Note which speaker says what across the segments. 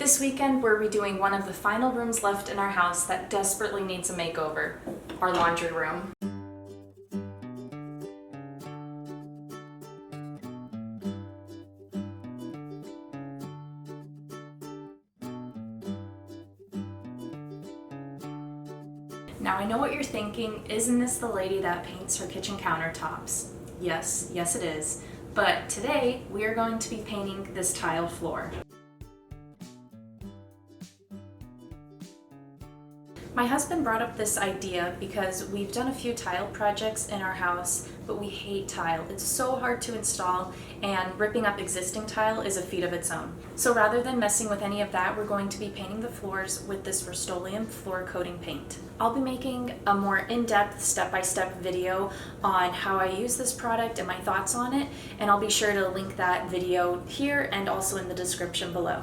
Speaker 1: This weekend, we're redoing one of the final rooms left in our house that desperately needs a makeover, our laundry room. Now I know what you're thinking, isn't this the lady that paints her kitchen countertops? Yes, yes it is. But today, we are going to be painting this tile floor. My husband brought up this idea because we've done a few tile projects in our house, but we hate tile. It's so hard to install, and ripping up existing tile is a feat of its own. So rather than messing with any of that, we're going to be painting the floors with this Rust-Oleum floor coating paint. I'll be making a more in-depth step-by-step video on how I use this product and my thoughts on it, and I'll be sure to link that video here and also in the description below.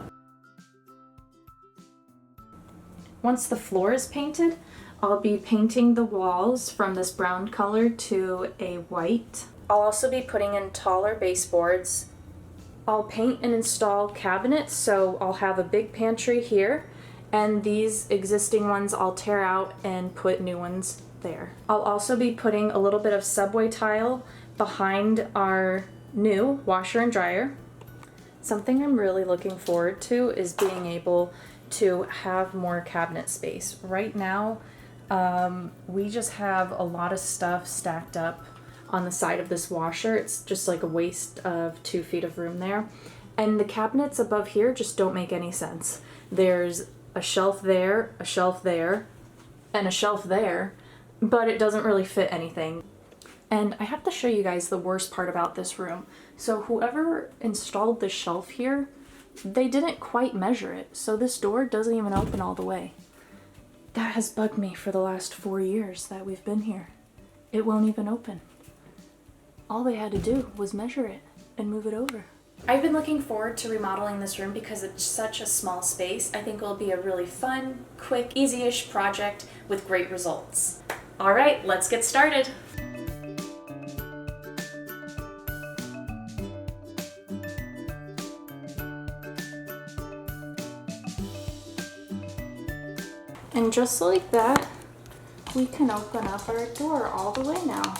Speaker 1: Once the floor is painted, I'll be painting the walls from this brown color to a white. I'll also be putting in taller baseboards. I'll paint and install cabinets, so I'll have a big pantry here, and these existing ones I'll tear out and put new ones there. I'll also be putting a little bit of subway tile behind our new washer and dryer. Something I'm really looking forward to is being able to have more cabinet space. Right now, we just have a lot of stuff stacked up on the side of this washer. It's just like a waste of 2 feet of room there. And the cabinets above here just don't make any sense. There's a shelf there, a shelf there, and a shelf there, but it doesn't really fit anything. And I have to show you guys the worst part about this room. So whoever installed this shelf here, they didn't quite measure it, so this door doesn't even open all the way. That has bugged me for the last 4 years that we've been here. It won't even open. All they had to do was measure it and move it over. I've been looking forward to remodeling this room because it's such a small space. I think it'll be a really fun, quick, easy-ish project with great results. All right, let's get started. And just like that, we can open up our door all the way now.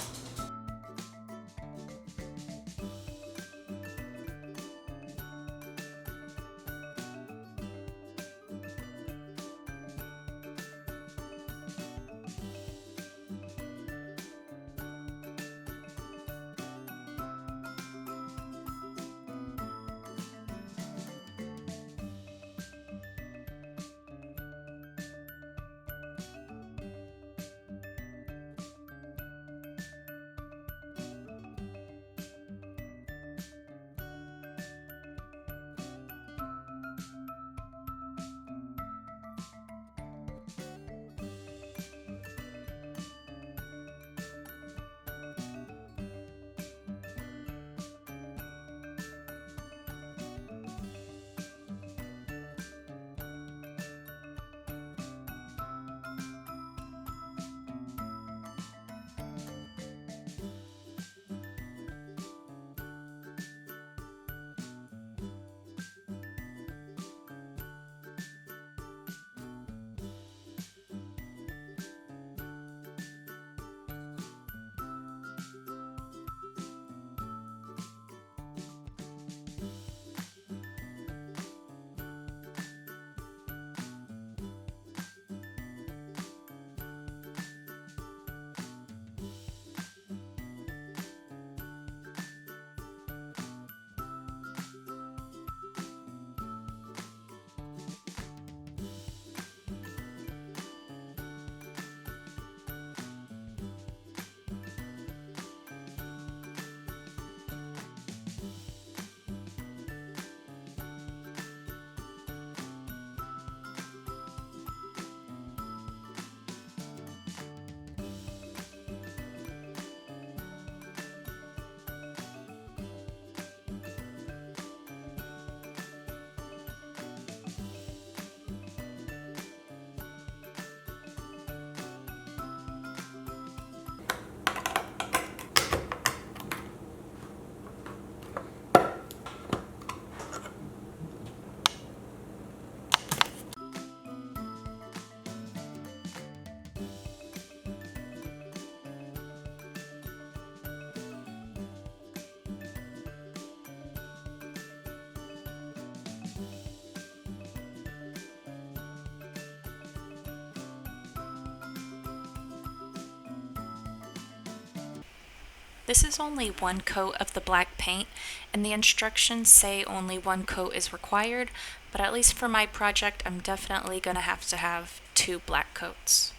Speaker 1: This is only one coat of the black paint, and the instructions say only one coat is required, but at least for my project, I'm definitely going to have 2 black coats.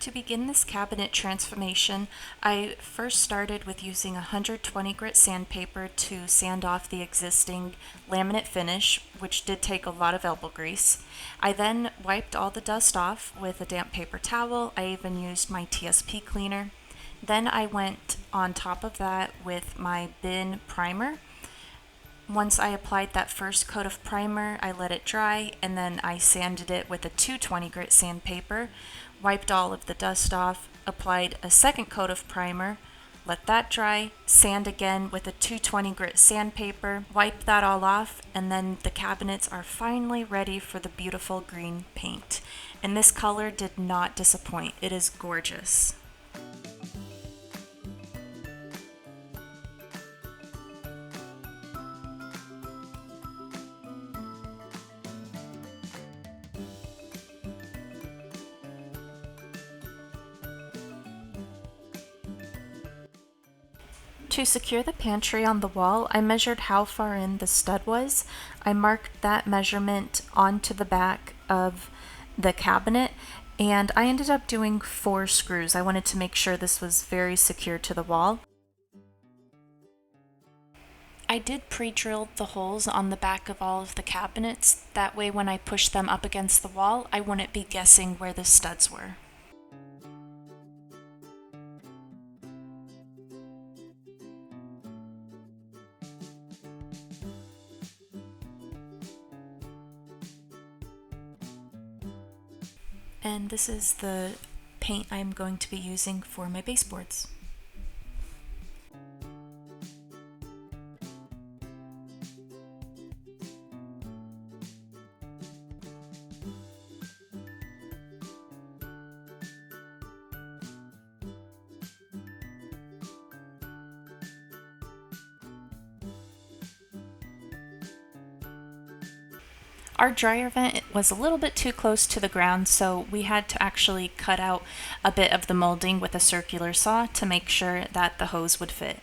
Speaker 1: To begin this cabinet transformation, I first started with using 120 grit sandpaper to sand off the existing laminate finish, which did take a lot of elbow grease. I then wiped all the dust off with a damp paper towel. I even used my TSP cleaner. Then I went on top of that with my bin primer. Once I applied that first coat of primer, I let it dry, and then I sanded it with a 220 grit sandpaper, wiped all of the dust off, applied a second coat of primer, let that dry, sand again with a 220 grit sandpaper, wipe that all off, and then the cabinets are finally ready for the beautiful green paint. And this color did not disappoint. It is gorgeous. To secure the pantry on the wall, I measured how far in the stud was. I marked that measurement onto the back of the cabinet, and I ended up doing 4 screws. I wanted to make sure this was very secure to the wall. I did pre-drill the holes on the back of all of the cabinets. That way when I pushed them up against the wall, I wouldn't be guessing where the studs were. And this is the paint I'm going to be using for my baseboards. Our dryer vent was a little bit too close to the ground, so we had to actually cut out a bit of the molding with a circular saw to make sure that the hose would fit.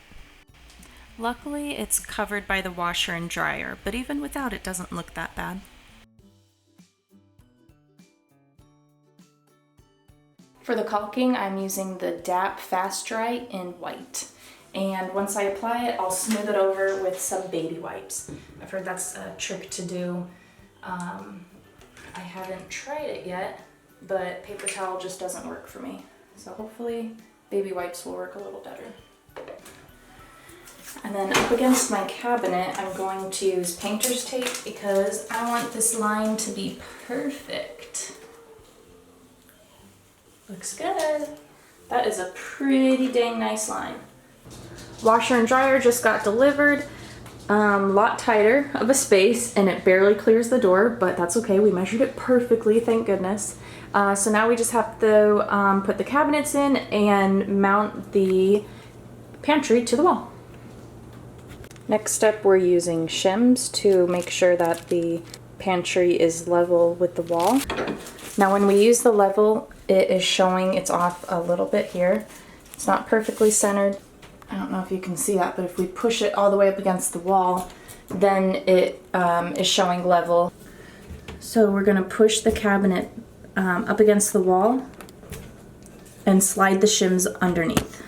Speaker 1: Luckily, it's covered by the washer and dryer, but even without it doesn't look that bad. For the caulking, I'm using the DAP Fast Dry in white. And once I apply it, I'll smooth it over with some baby wipes. I've heard that's a trick to do. I haven't tried it yet, but paper towel just doesn't work for me. So hopefully baby wipes will work a little better. And then up against my cabinet, I'm going to use painter's tape because I want this line to be perfect. Looks good. That is a pretty dang nice line. Washer and dryer just got delivered. Lot tighter of a space, and it barely clears the door, but that's okay. We measured it perfectly, thank goodness. So now we just have to put the cabinets in and mount the pantry to the wall. Next step, we're using shims to make sure that the pantry is level with the wall. Now when we use the level, it is showing it's off a little bit here. It's not perfectly centered. I don't know if you can see that, but if we push it all the way up against the wall, then it is showing level. So we're going to push the cabinet up against the wall and slide the shims underneath.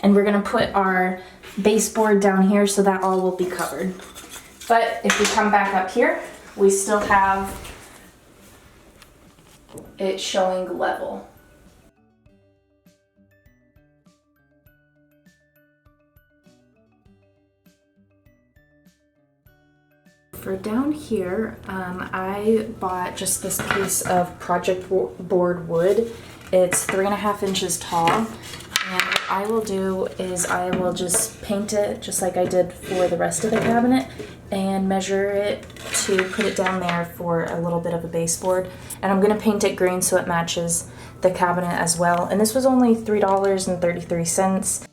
Speaker 1: And we're gonna put our baseboard down here so that all will be covered. But if we come back up here, we still have it showing level. For down here, I bought just this piece of project board wood. It's 3.5 inches tall. And what I will do is I will just paint it just like I did for the rest of the cabinet and measure it to put it down there for a little bit of a baseboard. And I'm going to paint it green so it matches the cabinet as well. And this was only $3.33.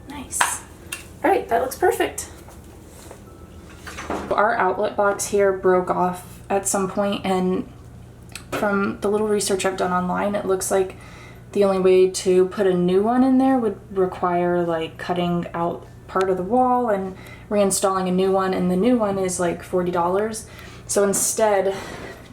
Speaker 1: Nice. Alright, that looks perfect. Our outlet box here broke off at some point, and from the little research I've done online, it looks like the only way to put a new one in there would require like cutting out part of the wall and reinstalling a new one, and the new one is like $40. So instead,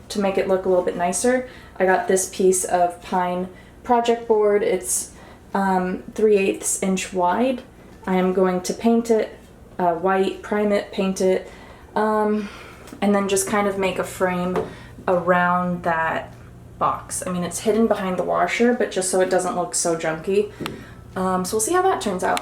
Speaker 1: to make it look a little bit nicer, I got this piece of pine project board. It's 3/8 inch wide. I am going to paint it white, prime it, paint it, and then just kind of make a frame around that box. I mean, it's hidden behind the washer, but just so it doesn't look so junky. So we'll see how that turns out.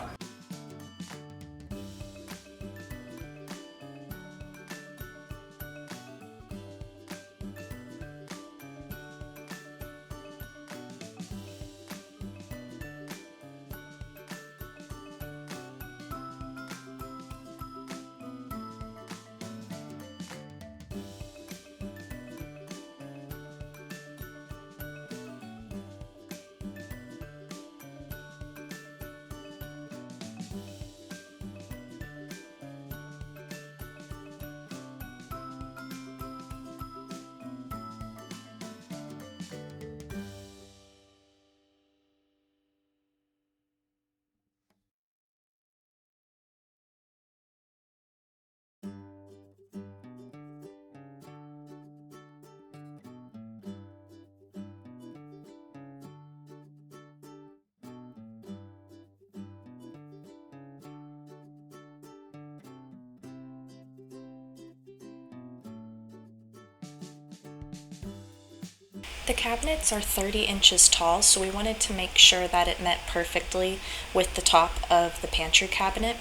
Speaker 1: The cabinets are 30 inches tall, so we wanted to make sure that it met perfectly with the top of the pantry cabinet.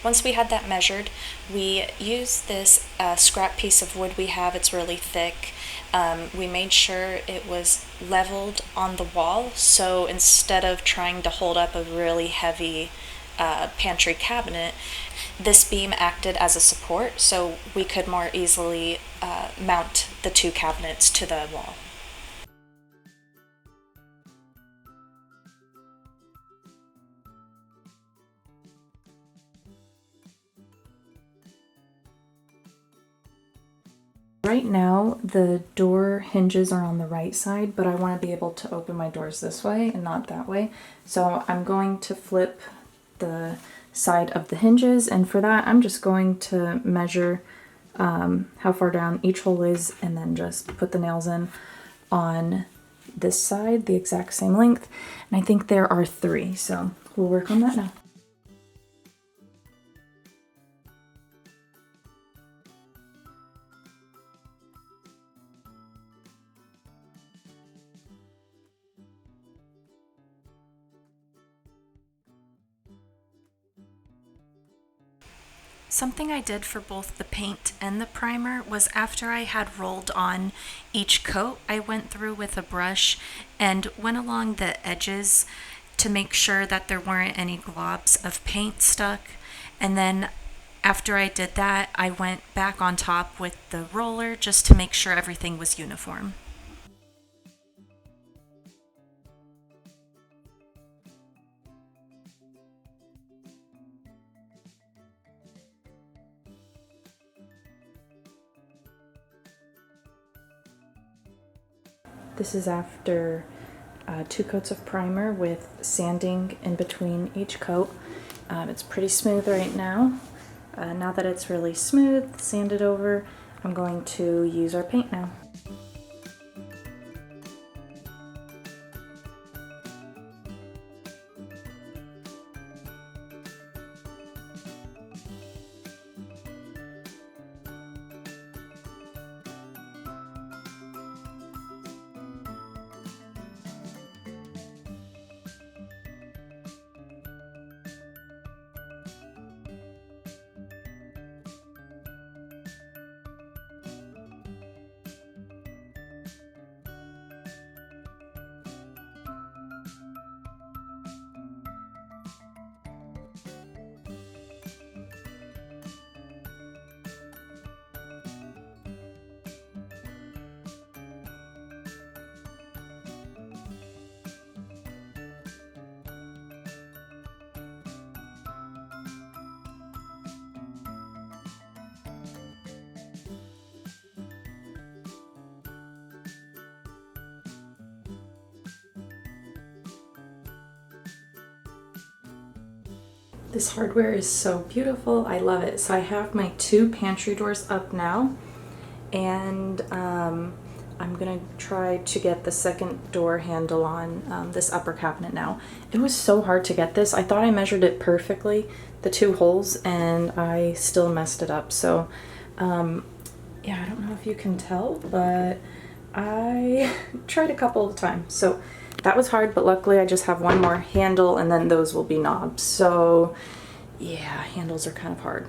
Speaker 1: Once we had that measured, we used this scrap piece of wood we have. It's really thick. We made sure it was leveled on the wall, so instead of trying to hold up a really heavy pantry cabinet, this beam acted as a support, so we could more easily mount the two cabinets to the wall. Right now, the door hinges are on the right side, but I want to be able to open my doors this way and not that way. So I'm going to flip the side of the hinges, and for that, I'm just going to measure how far down each hole is and then just put the nails in on this side, the exact same length. And I think there are 3, so we'll work on that now. Something I did for both the paint and the primer was after I had rolled on each coat, I went through with a brush and went along the edges to make sure that there weren't any globs of paint stuck. And then after I did that, I went back on top with the roller just to make sure everything was uniform. This is after 2 coats of primer with sanding in between each coat. It's pretty smooth right now. Now that it's really smooth, sanded over, I'm going to use our paint now. This hardware is so beautiful. I love it. So I have my 2 pantry doors up now, and I'm gonna try to get the second door handle on this upper cabinet now. It was so hard to get this. I thought I measured it perfectly, the 2 holes, and I still messed it up. So yeah, I don't know if you can tell, but I tried a couple of times. So that was hard, but luckily I just have one more handle and then those will be knobs. So yeah, handles are kind of hard.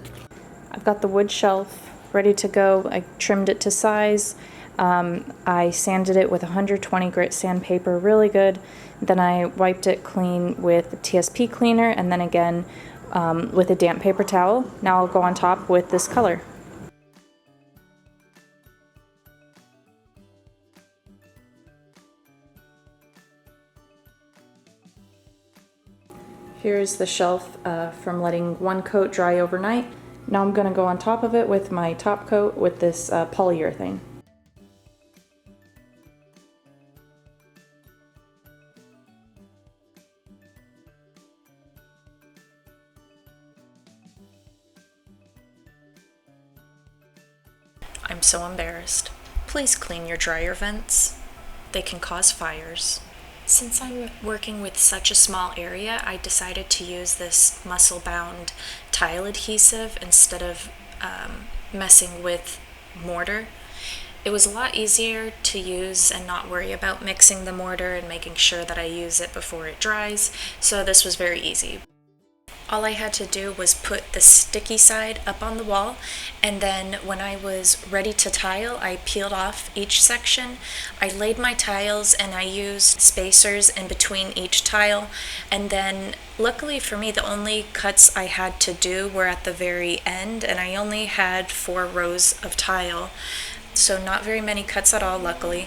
Speaker 1: I've got the wood shelf ready to go. I trimmed it to size. I sanded it with 120 grit sandpaper, really good. Then I wiped it clean with TSP cleaner and then again with a damp paper towel. Now I'll go on top with this color. Here's the shelf from letting one coat dry overnight. Now I'm gonna go on top of it with my top coat with this polyurethane. I'm so embarrassed. Please clean your dryer vents. They can cause fires. Since I'm working with such a small area, I decided to use this muscle-bound tile adhesive instead of messing with mortar. It was a lot easier to use and not worry about mixing the mortar and making sure that I use it before it dries, so this was very easy. All I had to do was put the sticky side up on the wall, and then when I was ready to tile, I peeled off each section. I laid my tiles and I used spacers in between each tile, and then luckily for me, the only cuts I had to do were at the very end, and I only had 4 rows of tile, so not very many cuts at all, luckily.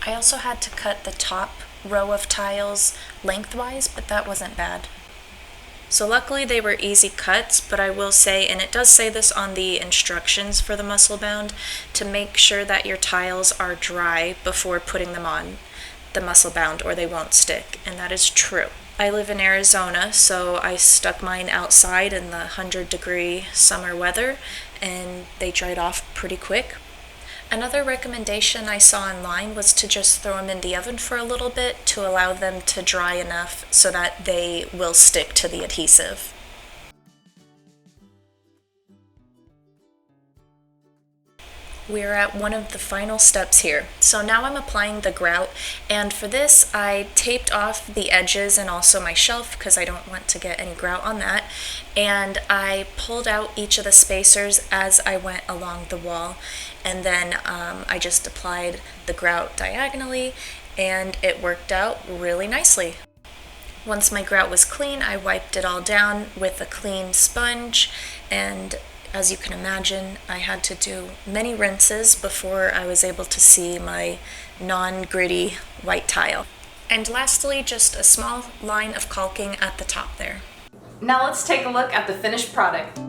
Speaker 1: I also had to cut the top row of tiles lengthwise, but that wasn't bad. So luckily they were easy cuts, but I will say, and it does say this on the instructions for the muscle bound, to make sure that your tiles are dry before putting them on the muscle bound or they won't stick, and that is true. I live in Arizona, so I stuck mine outside in the 100-degree summer weather, and they dried off pretty quick. Another recommendation I saw online was to just throw them in the oven for a little bit to allow them to dry enough so that they will stick to the adhesive. We're at one of the final steps here. So now I'm applying the grout, and for this I taped off the edges and also my shelf because I don't want to get any grout on that, and I pulled out each of the spacers as I went along the wall, and then I just applied the grout diagonally, and it worked out really nicely. Once my grout was clean, I wiped it all down with a clean sponge, and as you can imagine, I had to do many rinses before I was able to see my non-gritty white tile. And lastly, just a small line of caulking at the top there. Now let's take a look at the finished product.